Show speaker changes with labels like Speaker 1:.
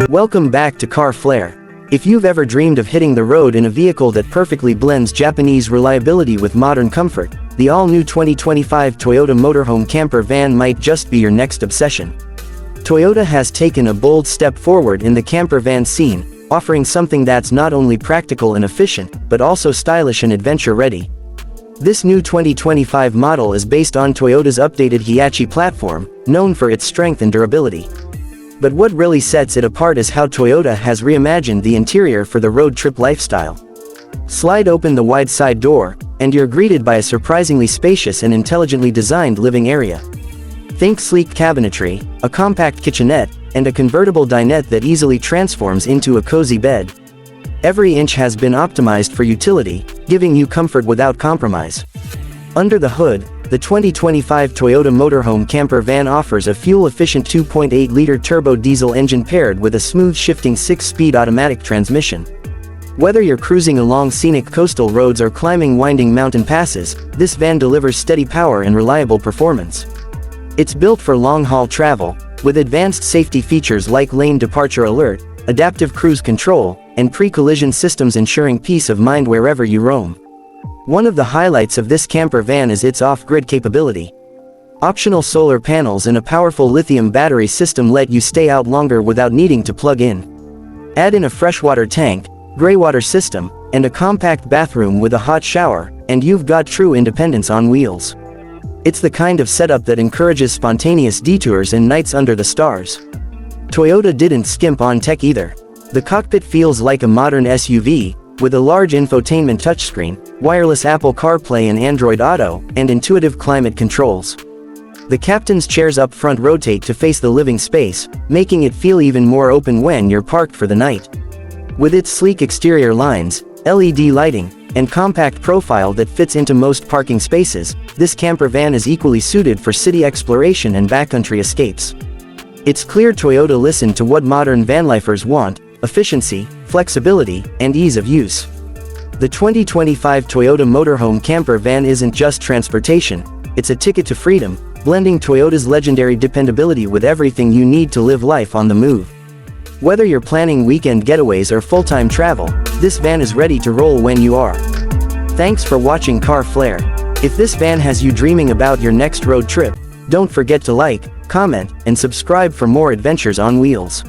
Speaker 1: Welcome back to Car Flair. If you've ever dreamed of hitting the road in a vehicle that perfectly blends Japanese reliability with modern comfort, the all-new 2025 Toyota Motorhome camper van might just be your next obsession. Toyota has taken a bold step forward in the camper van scene, offering something that's not only practical and efficient, but also stylish and adventure-ready. This new 2025 model is based on Toyota's updated Hiace platform, known for its strength and durability. But what really sets it apart is how Toyota has reimagined the interior for the road trip lifestyle. Slide open the wide side door, and you're greeted by a surprisingly spacious and intelligently designed living area. Think sleek cabinetry, a compact kitchenette, and a convertible dinette that easily transforms into a cozy bed. Every inch has been optimized for utility, giving you comfort without compromise. Under the hood, the 2025 Toyota Motorhome camper van offers a fuel-efficient 2.8-liter turbo diesel engine paired with a smooth shifting 6-speed automatic transmission. Whether you're cruising along scenic coastal roads or climbing winding mountain passes, this van delivers steady power and reliable performance. It's built for long-haul travel, with advanced safety features like lane departure alert, adaptive cruise control, and pre-collision systems ensuring peace of mind wherever you roam. One of the highlights of this camper van is its off-grid capability. Optional solar panels and a powerful lithium battery system let you stay out longer without needing to plug in. Add in a freshwater tank, gray water system, and a compact bathroom with a hot shower, and you've got true independence on wheels. It's the kind of setup that encourages spontaneous detours and nights under the stars. Toyota didn't skimp on tech either. The cockpit feels like a modern SUV, with a large infotainment touchscreen, wireless Apple CarPlay and Android Auto, and intuitive climate controls. The captain's chairs up front rotate to face the living space, making it feel even more open when you're parked for the night. With its sleek exterior lines, LED lighting, and compact profile that fits into most parking spaces, this camper van is equally suited for city exploration and backcountry escapes. It's clear Toyota listened to what modern vanlifers want: efficiency, flexibility, and ease of use. The 2025 Toyota Motorhome camper van isn't just transportation, it's a ticket to freedom, blending Toyota's legendary dependability with everything you need to live life on the move. Whether you're planning weekend getaways or full-time travel, this van is ready to roll when you are. Thanks for watching Car Flair. If this van has you dreaming about your next road trip, don't forget to like, comment, and subscribe for more adventures on wheels.